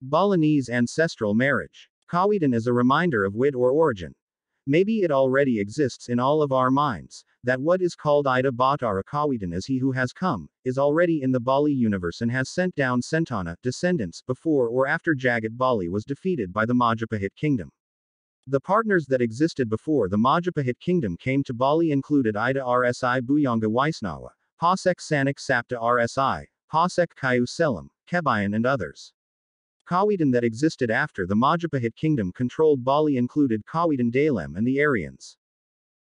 Balinese ancestral marriage. Kawitan is a reminder of wit or origin. Maybe it already exists in all of our minds, that what is called Ida Batara Kawitan as he who has come, is already in the Bali universe and has sent down Sentana, descendants, before or after Jagat Bali was defeated by the Majapahit kingdom. The partners that existed before the Majapahit kingdom came to Bali included Ida Rsi Buyanga Waisnawa, Pasek Sanak Sapta Rsi, Pasek Kayu Selam, Kebayan and others. Kawitan that existed after the Majapahit kingdom controlled Bali included Kawitan Dalem and the Aryans.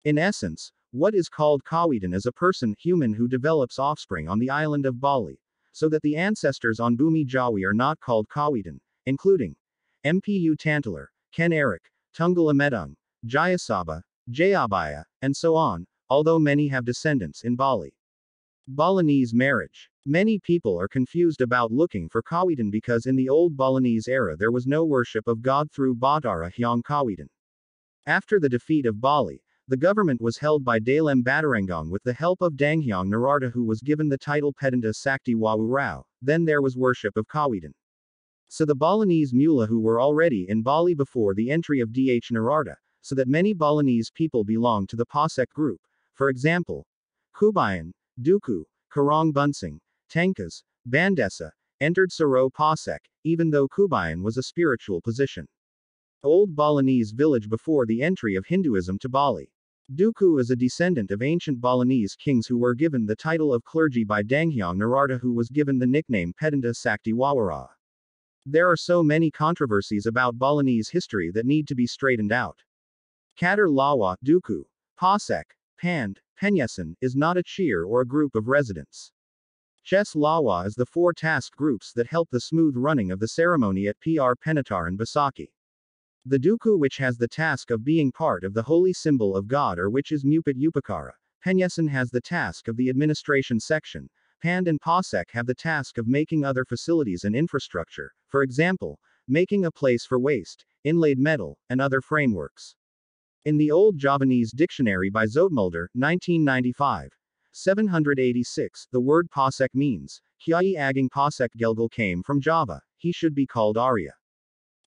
In essence, what is called Kawitan is a person, human who develops offspring on the island of Bali, so that the ancestors on Bumi Jawi are not called Kawitan, including Mpu Tantalar, Ken Eric, Tunggal Amedung, Jayasaba, Jayabaya, and so on, although many have descendants in Bali. Balinese marriage. Many people are confused about looking for Kawitan because in the old Balinese era there was no worship of God through Batara Hyang Kawitan. After the defeat of Bali, the government was held by Dalem Batarangong with the help of Danghyang Nararta who was given the title Pedanta Sakti Wawu Rao, then there was worship of Kawitan. So the Balinese Mula who were already in Bali before the entry of Dh Nararta, so that many Balinese people belong to the Pasek group, for example, Kubayan, Duku, Karong Bunsing, Tankas, Bandesa, entered Saro Pasek, even though Kubayan was a spiritual position. Old Balinese village before the entry of Hinduism to Bali. Duku is a descendant of ancient Balinese kings who were given the title of clergy by Danghyang Nararta who was given the nickname Pedanta Sakti Wawara. There are so many controversies about Balinese history that need to be straightened out. Kadar Lawa, Duku, Pasek, Pand, Penyesan, is not a cheer or a group of residents. Ches Lawa is the 4 task groups that help the smooth running of the ceremony at Pr Penataran Basaki. The Duku which has the task of being part of the holy symbol of God or which is Mupat Upakara, Penyesan has the task of the administration section, Pand and Pasek have the task of making other facilities and infrastructure, for example, making a place for waste, inlaid metal, and other frameworks. In the Old Javanese Dictionary by Zoetmulder, 1995, 786, the word Pasek means, Hyai Aging Pasek Gelgul came from Java, he should be called Arya.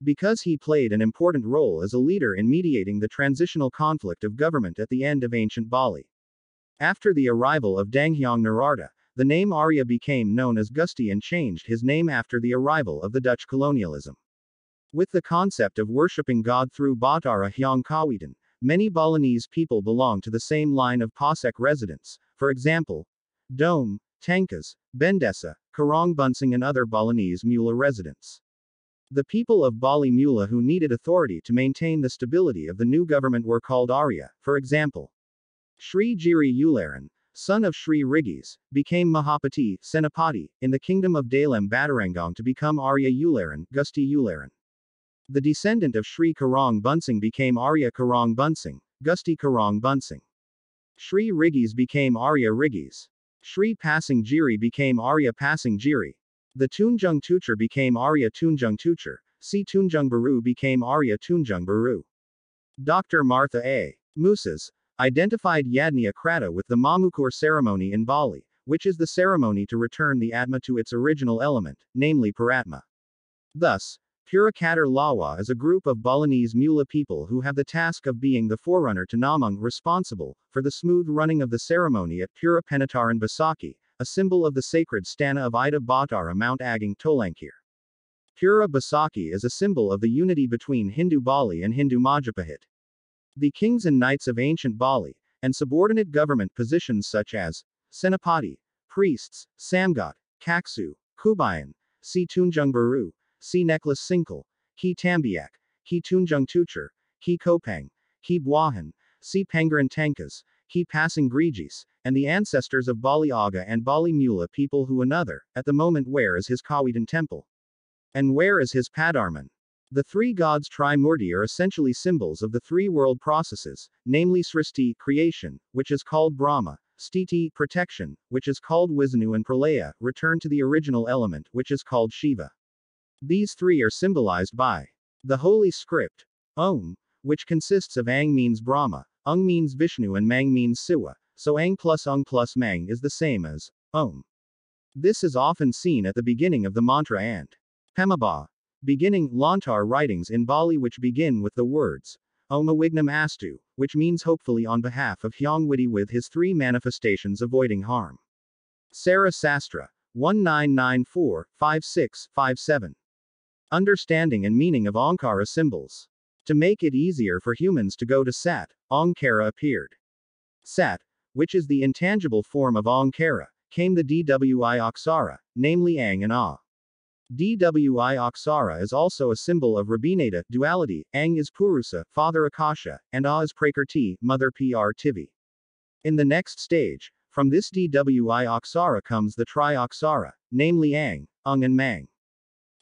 Because he played an important role as a leader in mediating the transitional conflict of government at the end of ancient Bali. After the arrival of Danghyang Nararta, the name Arya became known as Gusti and changed his name after the arrival of the Dutch colonialism. With the concept of worshipping God through Batara Hyang Kawitan, many Balinese people belong to the same line of Pasek residents, for example, Dome, Tankas, Bendesa, Karong Bunsing and other Balinese Mula residents. The people of Bali Mula who needed authority to maintain the stability of the new government were called Arya, for example. Sri Giri Ularan, son of Sri Rigis, became Mahapati, Senapati, in the kingdom of Dalem Batarangong to become Arya Ularan, Gusti Ularan. The descendant of Sri Karong Bunsing became Arya Karong Bunsing, Gusti Karong Bunsing. Sri Rigis became Arya Rigis. Sri Pasing Giri became Arya Pasing Giri. The Tunjung Tucher became Arya Tunjung Tucher, Si Tunjung Baru became Arya Tunjung Baru. Dr. Martha A. Musas identified Yadnya Krata with the Mamukur ceremony in Bali, which is the ceremony to return the Atma to its original element, namely Paratma. Thus, Purakatar Lawa is a group of Balinese Mula people who have the task of being the forerunner to Namang responsible for the smooth running of the ceremony at Pura Penataran Basaki, a symbol of the sacred stana of Ida Batara Mount Agung Tolangkir. Pura Basaki is a symbol of the unity between Hindu Bali and Hindu Majapahit. The kings and knights of ancient Bali, and subordinate government positions such as Senapati, priests, Samgat, Kaksu, Kubayan, Si Tunjung Baru, Si Necklace Sinkle, Ki Tambiak, Ki Tunjung Tucher, Ki Kopang, Ki Buahan, Si Pangaran Tankas, Ki Pasing Grigis, and the ancestors of Bali Aga and Bali Mula people who another, at the moment where is his Kawitan temple? And where is his Padarman? The 3 gods Trimurti are essentially symbols of the 3 world processes, namely Srishti, creation, which is called Brahma, Stiti, protection, which is called Vishnu and Pralaya, return to the original element, which is called Shiva. These 3 are symbolized by the holy script, Om, which consists of Ang means Brahma, Ung means Vishnu and Mang means Siva, so Ang plus Ung plus Mang is the same as Om. This is often seen at the beginning of the mantra and Pemaba. beginning Lontar writings in Bali which begin with the words Om Awignam Astu, which means hopefully on behalf of Hyang Widi with his three manifestations avoiding harm. Sara Sastra, 1994-56-57. Understanding and meaning of Ankara symbols. To make it easier for humans to go to Sat, Ankara appeared. Sat, which is the intangible form of Ankara, came the Dwi Aksara, namely Ang and A. Dwi Aksara is also a symbol of Rabinata, duality. Ang is Purusa, father Akasha, and A is Prakrti, mother Prtivi. In the next stage, from this Dwi Aksara comes the Tri-Aksara, namely Ang, Ung and Mang.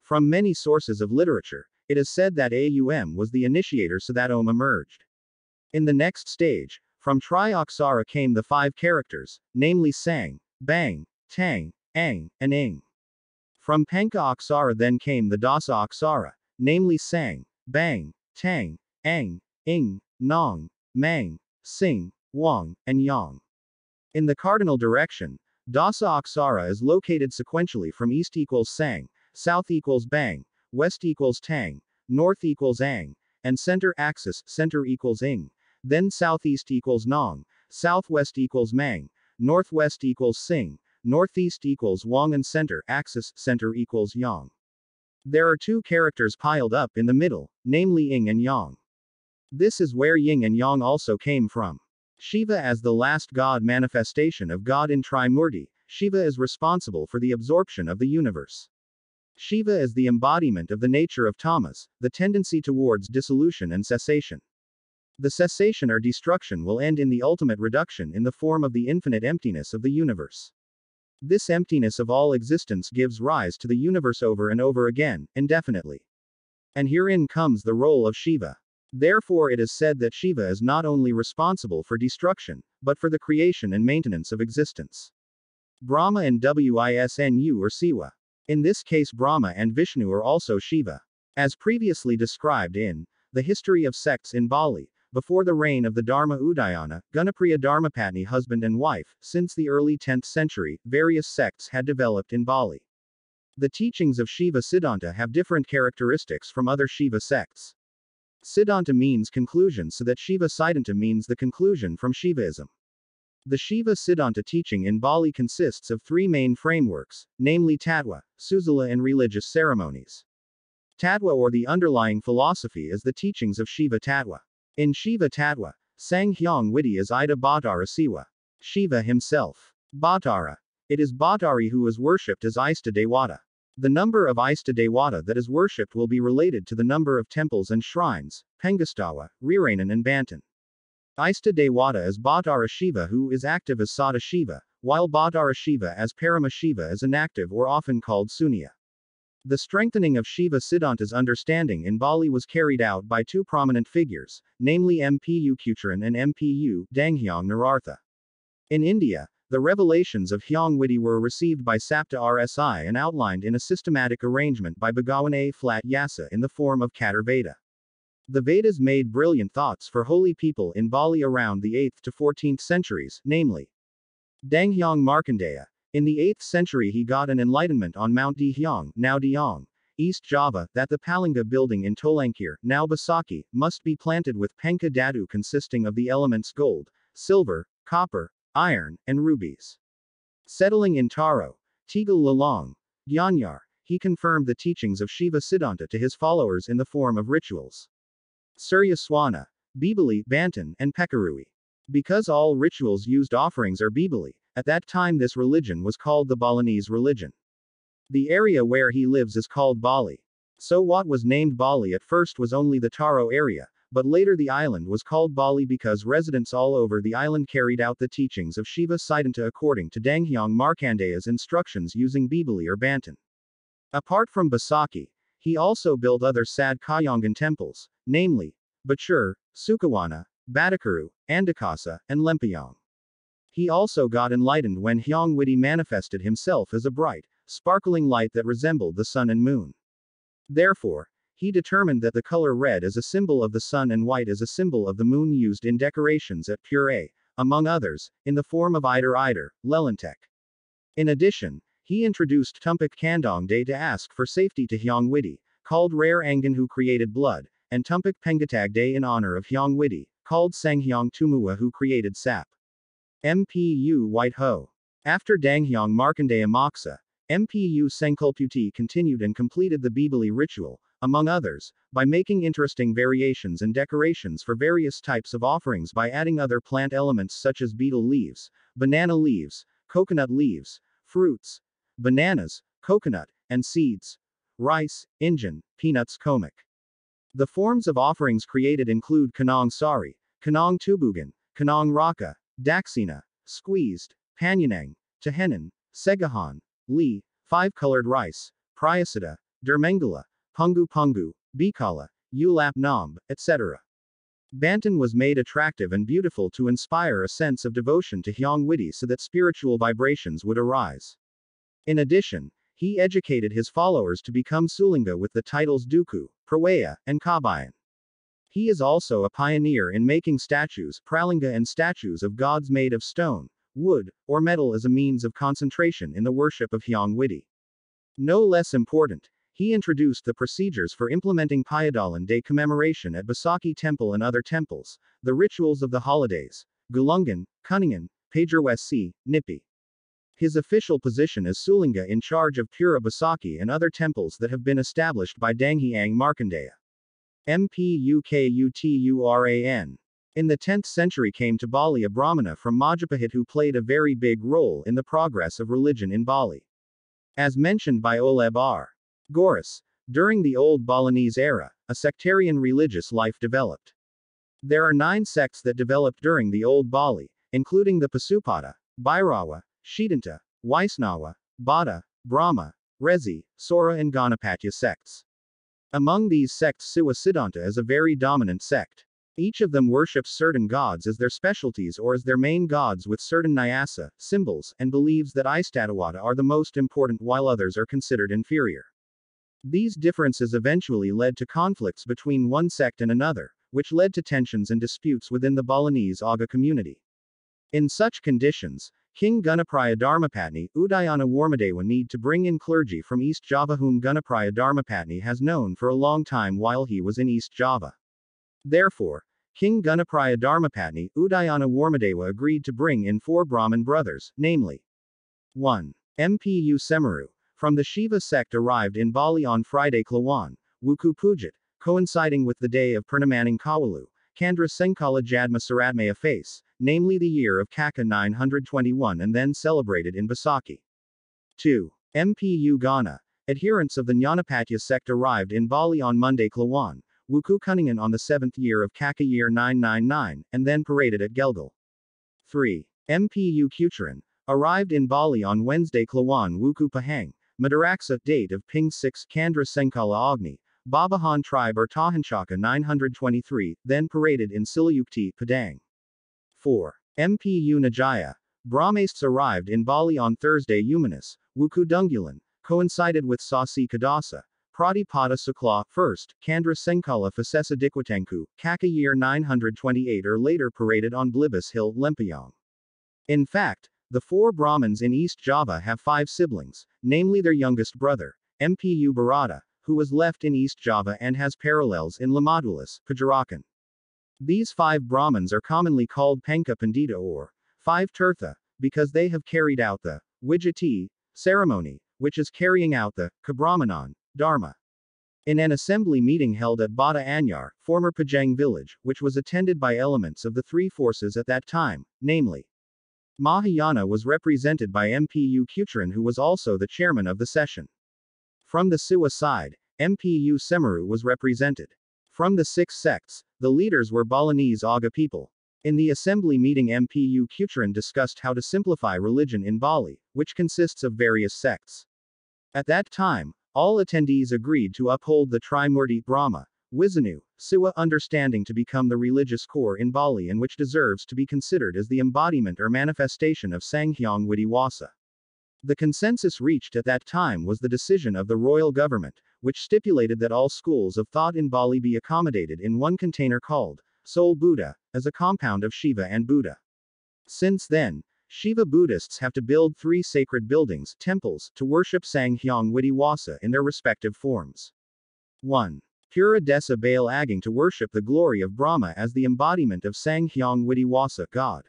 From many sources of literature, it is said that Aum was the initiator so that Om emerged. In the next stage, from Tri-Aksara came the five characters, namely Sang, Bang, Tang, Ang, and Ing. From Panka Aksara then came the Dasa Aksara, namely Sang, Bang, Tang, Ang, Ing, Nong, Mang, Sing, Wang, and Yang. In the cardinal direction, Dasa Aksara is located sequentially from east equals Sang, south equals Bang, west equals Tang, north equals Ang, and center axis, center equals Ing, then southeast equals Nong, southwest equals Mang, northwest equals Sing, northeast equals Wang and center axis, center equals Yang. There are two characters piled up in the middle, namely Ing and Yang. This is where Yin and Yang also came from. Shiva as the last god manifestation of God in Trimurti, Shiva is responsible for the absorption of the universe. Shiva is the embodiment of the nature of tamas, the tendency towards dissolution and cessation. The cessation or destruction will end in the ultimate reduction in the form of the infinite emptiness of the universe. This emptiness of all existence gives rise to the universe over and over again, indefinitely. And herein comes the role of Shiva. Therefore it is said that Shiva is not only responsible for destruction, but for the creation and maintenance of existence. Brahma and Wisnu are Siva. In this case Brahma and Vishnu are also Shiva. As previously described in The History of Sects in Bali, before the reign of the Dharma Udayana, Gunapriya Dharmapatni husband and wife, since the early 10th century, various sects had developed in Bali. The teachings of Shiva Siddhanta have different characteristics from other Shiva sects. Siddhanta means conclusion so that Shiva Siddhanta means the conclusion from Shivaism. The Shiva Siddhanta teaching in Bali consists of three main frameworks, namely Tattva, Susila and religious ceremonies. Tattva or the underlying philosophy is the teachings of Shiva Tattva. In Shiva Tattva, Sang Hyang Widi is Ida Bhattara Siva. Shiva himself. Bhattara. It is Bhattari who is worshipped as Ista Dewata. The number of Ista Dewata that is worshipped will be related to the number of temples and shrines, Pengastawa, Riranan and Bantan. Ista Dewata is Bhattara Shiva who is active as Sada Shiva, while Bhattara Shiva as Parama Shiva is inactive or often called Sunya. The strengthening of Shiva Siddhanta's understanding in Bali was carried out by two prominent figures, namely Mpu Kucharan and Mpu Danghyang Narartha. In India, the revelations of Hyang Widi were received by Sapta Rsi and outlined in a systematic arrangement by Bhagawan Vyasa in the form of Katar Veda. The Vedas made brilliant thoughts for holy people in Bali around the 8th to 14th centuries, namely Danghyang Markandeya. In the 8th century he got an enlightenment on Mount Dihyang, now Diang, East Java, that the Palanga building in Tolangkir, now Basaki, must be planted with Penka Dadu consisting of the elements gold, silver, copper, iron, and rubies. Settling in Taro, Tegal Lalong, Gyanyar, he confirmed the teachings of Shiva Siddhanta to his followers in the form of rituals. Surya Swana, Bibali, Bantan, and Pekarui. Because all rituals used offerings are Bibali, at that time this religion was called the Balinese religion. The area where he lives is called Bali. So what was named Bali at first was only the Taro area, but later the island was called Bali because residents all over the island carried out the teachings of Shiva Siddhanta according to Danghyang Markandeya's instructions using Bibali or Bantan. Apart from Basaki, he also built other Sad Kayangan temples, namely Bachur, Sukawana, Batakaru, Andakasa, and Lempayong. He also got enlightened when Hyang Widi manifested himself as a bright, sparkling light that resembled the sun and moon. Therefore, he determined that the color red is a symbol of the sun and white is a symbol of the moon used in decorations at Pure, among others, in the form of Ider, Lelentek. In addition, he introduced Tumpak Kandong Day to ask for safety to Hyang Widi, called Rare Angan who created blood, and Tumpik Pengatag Day in honor of Hyang Widi, called Sanghyang Tumua who created sap. Mpu White Ho. After Danghyang Markandeya Moksa, Mpu Sengkulputi continued and completed the Bibali ritual, among others, by making interesting variations and decorations for various types of offerings by adding other plant elements such as betel leaves, banana leaves, coconut leaves, fruits, bananas, coconut, and seeds, rice, injan, peanuts komak. The forms of offerings created include kanong sari, kanong tubugan, kanong raka, daksina, squeezed, panyanang, tahenan, segahan, li, five-colored rice, prayasada, dermangala, pungu pungu, bikala, ulap namb, etc. Bantan was made attractive and beautiful to inspire a sense of devotion to Hyang Widi so that spiritual vibrations would arise. In addition, he educated his followers to become Sulinga with the titles Duku, Prawaya, and Kabayan. He is also a pioneer in making statues, pralinga, and statues of gods made of stone, wood, or metal as a means of concentration in the worship of Hyang Widi. No less important, he introduced the procedures for implementing Payadalan Day commemoration at Basaki Temple and other temples, the rituals of the holidays, Gulungan, Kuningan, Pagerwesi, Nipi. His official position is Sulinga in charge of Pura Basaki and other temples that have been established by Danghyang Markandeya. Mpukuturan. In the 10th century came to Bali a Brahmana from Majapahit who played a very big role in the progress of religion in Bali. As mentioned by Oleb R. Goris, during the Old Balinese era, a sectarian religious life developed. There are 9 sects that developed during the Old Bali, including the Pasupada, Bhairawa, Shidanta, Vaisnava, Bada, Brahma, Rezi, Sora and Ganapatya sects. Among these sects Siva Siddhanta is a very dominant sect. Each of them worships certain gods as their specialties or as their main gods with certain nyasa, symbols, and believes that Istatawada are the most important while others are considered inferior. These differences eventually led to conflicts between one sect and another, which led to tensions and disputes within the Balinese Aga community. In such conditions, King Gunapraya Dharmapatni Udayana Warmadewa need to bring in clergy from East Java whom Gunapraya Dharmapatni has known for a long time while he was in East Java. Therefore, King Gunapraya Dharmapatni Udayana Warmadewa agreed to bring in 4 Brahmin brothers, namely 1. Mpu Semaru, from the Shiva sect arrived in Bali on Friday Klawan, Wuku Pujat, coinciding with the day of Purnamaning Kawalu, Kandra Senkala Jadma Saratmaya face, namely the year of Kaka 921 and then celebrated in Basaki. 2. Mpu Ghana, adherents of the Jnanapatya sect arrived in Bali on Monday Klawan, Wuku Kuningan on the 7th year of Kaka year 999, and then paraded at Gelgal. 3. Mpu Kucharan, arrived in Bali on Wednesday Klawan Wuku Pahang, Madaraksa, date of Ping 6 Kandra Senkala Agni, Babahan tribe or Tahanchaka 923, then paraded in Silayukti, Padang. 4. Mpu Najaya, Brahmastes arrived in Bali on Thursday Umanis, Wuku Dungulan, coincided with Sasi Kadasa, Pratipada Sukla, 1st, Kandra Senkala Fasesa Dikwatanku, Kaka year 928 or later paraded on Blibus Hill, Lempayong. In fact, the 4 Brahmins in East Java have 5 siblings, namely their youngest brother, Mpu Barada, who was left in East Java and has parallels in Lamadulas, Pajarakan. These 5 Brahmins are commonly called Panka Pandita or 5 Tirtha, because they have carried out the Wijati ceremony, which is carrying out the Kabrahmanan Dharma. In an assembly meeting held at Bada Anyar, former Pajang village, which was attended by elements of the 3 forces at that time, namely Mahayana was represented by Mpu Kucharan who was also the chairman of the session. From the Siwa side, Mpu Semaru was represented. From the 6 sects, the leaders were Balinese Aga people. In the assembly meeting Mpu Kucharan discussed how to simplify religion in Bali, which consists of various sects. At that time, all attendees agreed to uphold the Trimurti Brahma, Wisanu, Siwa understanding to become the religious core in Bali and which deserves to be considered as the embodiment or manifestation of Sanghyang Widi Wasa. The consensus reached at that time was the decision of the royal government, which stipulated that all schools of thought in Bali be accommodated in one container called Soul Buddha, as a compound of Shiva and Buddha. Since then, Shiva Buddhists have to build 3 sacred buildings, temples, to worship Sanghyang Widi Wasa in their respective forms. 1. Pura Desa Bail Aging to worship the glory of Brahma as the embodiment of Sang Hyang Widiwasa, God.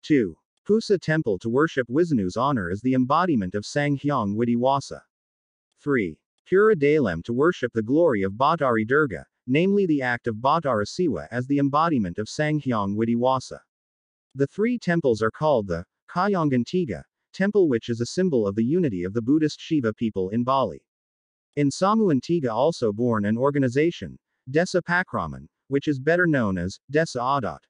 2. Pusa Temple to worship Vishnu's honor as the embodiment of Sang Hyang Widiwasa. 3. Pura Dalem to worship the glory of Bhattari Durga, namely the act of Bhattara Siwa as the embodiment of Sang Hyang Widiwasa. The three temples are called the Kayangantiga temple, which is a symbol of the unity of the Buddhist Shiva people in Bali. In Samuantiga also born an organization, Desa Pakraman, which is better known as Desa Adat.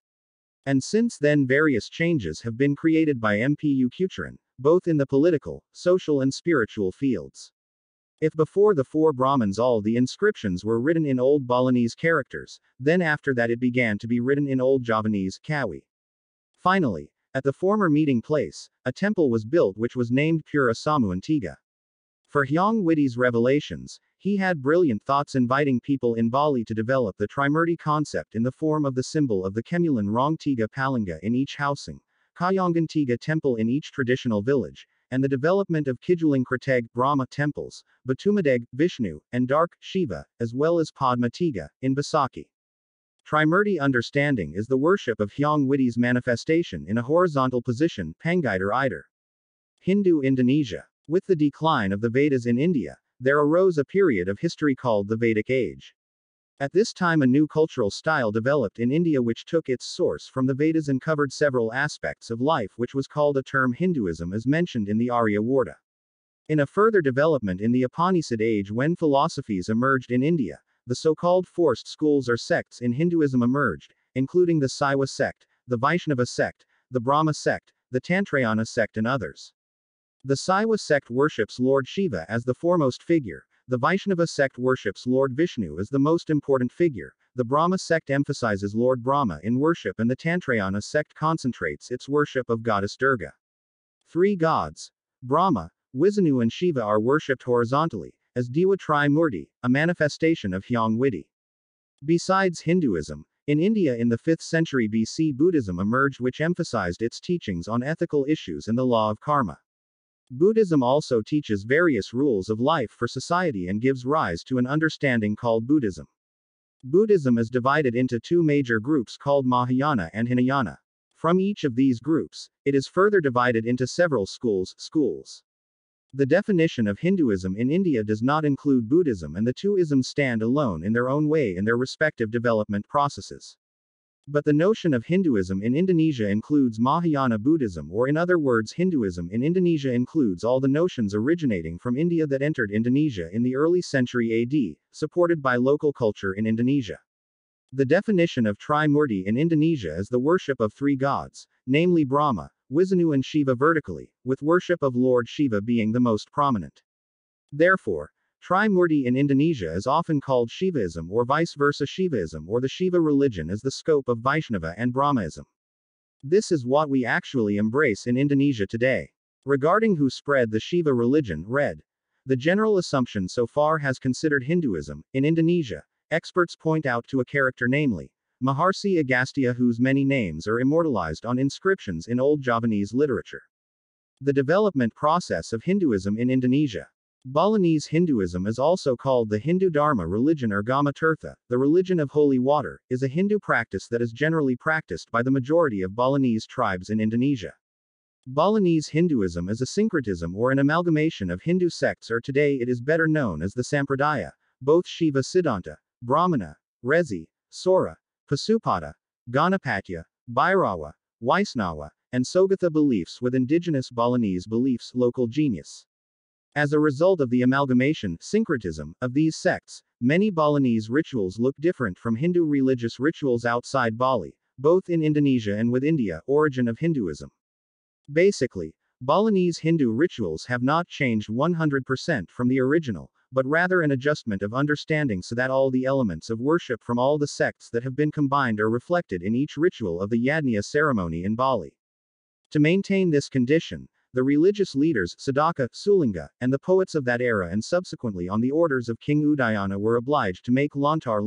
And since then various changes have been created by Mpu Kucharan, both in the political, social and spiritual fields. If before the four Brahmins all the inscriptions were written in Old Balinese characters, then after that it began to be written in Old Javanese, Kawi. Finally, at the former meeting place, a temple was built which was named Pura Samuantiga. For Hyang Widi's revelations, he had brilliant thoughts inviting people in Bali to develop the Trimurti concept in the form of the symbol of the Kemulan Rongtiga Palanga in each housing, Kayangantiga temple in each traditional village, and the development of Kijuling Krateg Brahma temples, Batumadeg, Vishnu, and Dark, Shiva, as well as Padmatiga, in Basaki. Trimurti understanding is the worship of Hyang Widi's manifestation in a horizontal position, Pangaidar Idar. Hindu Indonesia. With the decline of the Vedas in India, there arose a period of history called the Vedic Age. At this time a new cultural style developed in India which took its source from the Vedas and covered several aspects of life, which was called a term Hinduism as mentioned in the Arya Varta. In a further development in the Upanishad age when philosophies emerged in India, the so-called forced schools or sects in Hinduism emerged, including the Saiva sect, the Vaishnava sect, the Brahma sect, the Tantrayana sect and others. The Saiva sect worships Lord Shiva as the foremost figure, the Vaishnava sect worships Lord Vishnu as the most important figure, the Brahma sect emphasizes Lord Brahma in worship, and the Tantrayana sect concentrates its worship of goddess Durga. Three gods, Brahma, Vishnu and Shiva, are worshipped horizontally, as Diva Trimurti, a manifestation of Hyang Widi. Besides Hinduism, in India in the 5th century BC Buddhism emerged which emphasized its teachings on ethical issues and the law of karma. Buddhism also teaches various rules of life for society and gives rise to an understanding called Buddhism. Buddhism is divided into two major groups called Mahayana and Hinayana. From each of these groups, it is further divided into several schools. The definition of Hinduism in India does not include Buddhism, and the two isms stand alone in their own way in their respective development processes. But the notion of Hinduism in Indonesia includes Mahayana Buddhism, or in other words Hinduism in Indonesia includes all the notions originating from India that entered Indonesia in the early century AD, supported by local culture in Indonesia. The definition of Trimurti in Indonesia is the worship of three gods, namely Brahma, Vishnu and Shiva vertically, with worship of Lord Shiva being the most prominent. Therefore, Trimurti in Indonesia is often called Shivaism or vice versa Shivaism, or the Shiva religion is the scope of Vaishnava and Brahmaism. This is what we actually embrace in Indonesia today. Regarding who spread the Shiva religion, read. The general assumption so far has considered Hinduism. In Indonesia, experts point out to a character, namely Maharsi Agastya, whose many names are immortalized on inscriptions in Old Javanese literature. The development process of Hinduism in Indonesia. Balinese Hinduism is also called the Hindu Dharma religion or Gama Tirtha, the religion of holy water, is a Hindu practice that is generally practiced by the majority of Balinese tribes in Indonesia. Balinese Hinduism is a syncretism or an amalgamation of Hindu sects, or today it is better known as the Sampradaya, both Shiva Siddhanta, Brahmana, Rezi, Sora, Pasupada, Ganapatya, Bhairava, Vaisnava, and Sogatha beliefs with indigenous Balinese beliefs, local genius. As a result of the amalgamation, syncretism, of these sects, many Balinese rituals look different from Hindu religious rituals outside Bali, both in Indonesia and with India, origin of Hinduism. Basically, Balinese Hindu rituals have not changed 100% from the original, but rather an adjustment of understanding so that all the elements of worship from all the sects that have been combined are reflected in each ritual of the Yajna ceremony in Bali. To maintain this condition, the religious leaders, Sadaka, Sulinga, and the poets of that era and subsequently on the orders of King Udayana were obliged to make Lontar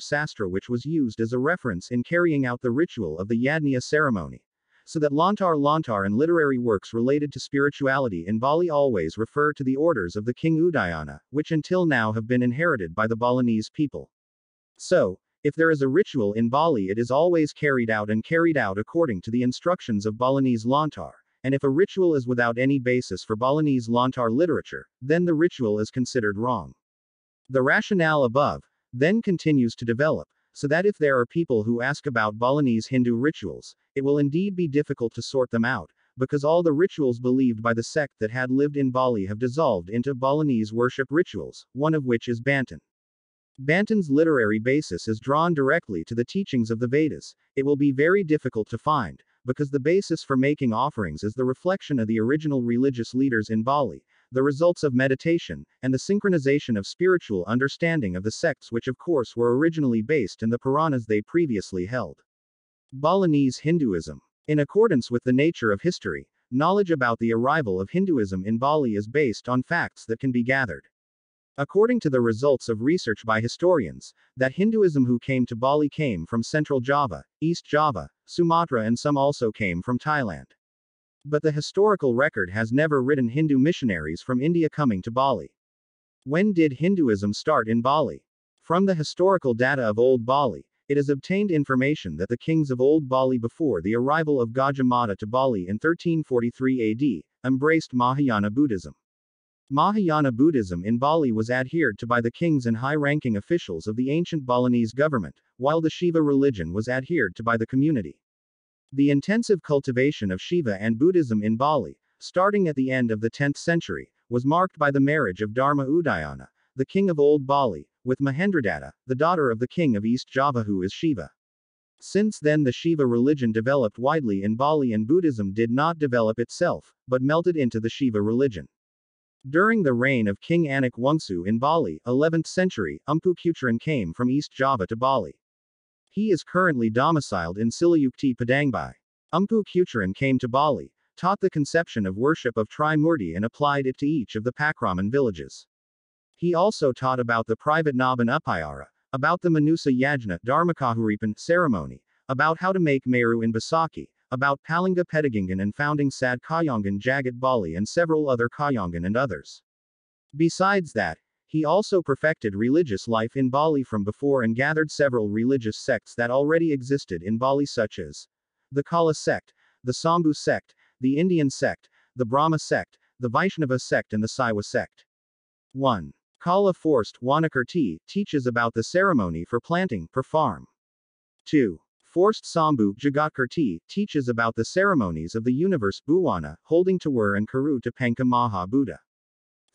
Sastra, which was used as a reference in carrying out the ritual of the Yajna ceremony. So that lontar and literary works related to spirituality in Bali always refer to the orders of the King Udayana, which until now have been inherited by the Balinese people. So, if there is a ritual in Bali, it is always carried out according to the instructions of Balinese lontar, and if a ritual is without any basis for Balinese lontar literature, then the ritual is considered wrong. The rationale above then continues to develop, so that if there are people who ask about Balinese Hindu rituals, it will indeed be difficult to sort them out, because all the rituals believed by the sect that had lived in Bali have dissolved into Balinese worship rituals, one of which is Banten. Banten's literary basis is drawn directly to the teachings of the Vedas. It will be very difficult to find, because the basis for making offerings is the reflection of the original religious leaders in Bali, the results of meditation, and the synchronization of spiritual understanding of the sects, which of course were originally based in the Puranas they previously held. Balinese Hinduism. In accordance with the nature of history, knowledge about the arrival of Hinduism in Bali is based on facts that can be gathered. According to the results of research by historians, that Hinduism who came to Bali came from Central Java, East Java, Sumatra, and some also came from Thailand. But the historical record has never written Hindu missionaries from India coming to Bali. When did Hinduism start in Bali? From the historical data of Old Bali, it is obtained information that the kings of Old Bali before the arrival of Gajah Mada to Bali in 1343 AD, embraced Mahayana Buddhism. Mahayana Buddhism in Bali was adhered to by the kings and high-ranking officials of the ancient Balinese government, while the Shiva religion was adhered to by the community. The intensive cultivation of Shiva and Buddhism in Bali, starting at the end of the 10th century, was marked by the marriage of Dharma Udayana, the king of Old Bali, with Mahendradatta, the daughter of the king of East Java who is Shiva. Since then the Shiva religion developed widely in Bali and Buddhism did not develop itself, but melted into the Shiva religion. During the reign of King Anak Wungsu in Bali, 11th century, Umpu Kucharan came from East Java to Bali. He is currently domiciled in Silayukti Padangbai. Umpu Kucharan came to Bali, taught the conception of worship of Trimurti and applied it to each of the Pakraman villages. He also taught about the private Naban Upayara, about the Manusa Yajna Dharmakahuripan ceremony, about how to make Meru in Basaki, about Palanga Petagangan and founding Sad Kayangan Jagat Bali and several other Kayangan and others. Besides that, he also perfected religious life in Bali from before and gathered several religious sects that already existed in Bali such as the Kala sect, the Sambhu sect, the Indian sect, the Brahma sect, the Vaishnava sect and the Saiva sect. 1. Kala Forced Wanakirti teaches about the ceremony for planting per farm. 2. Forced Sambhu Jagatkirti teaches about the ceremonies of the universe Bhuwana, holding Tawar and Karu to Panka Maha Buddha.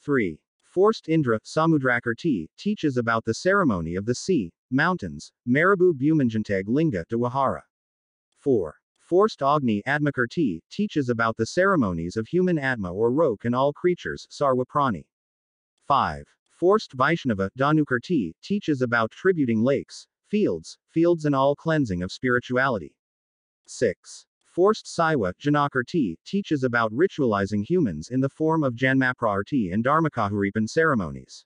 3. Forced Indra Samudrakirti teaches about the ceremony of the sea, mountains, Marabu Bhumanjanteg Linga to Wahara. 4. Forced Agni Atmakirti teaches about the ceremonies of human Atma or Rok and all creatures, Sarva Prani. 5. Forced Vaishnava Dhanukirti teaches about tributing lakes, fields and all cleansing of spirituality. 6. Forced Saiva Janakirti teaches about ritualizing humans in the form of Janmaprarti and Dharmakahuripan ceremonies.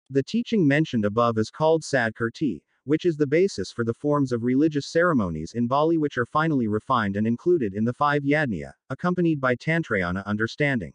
The teaching mentioned above is called Sadkirti, which is the basis for the forms of religious ceremonies in Bali which are finally refined and included in the 5 Yajna, accompanied by Tantrayana understanding.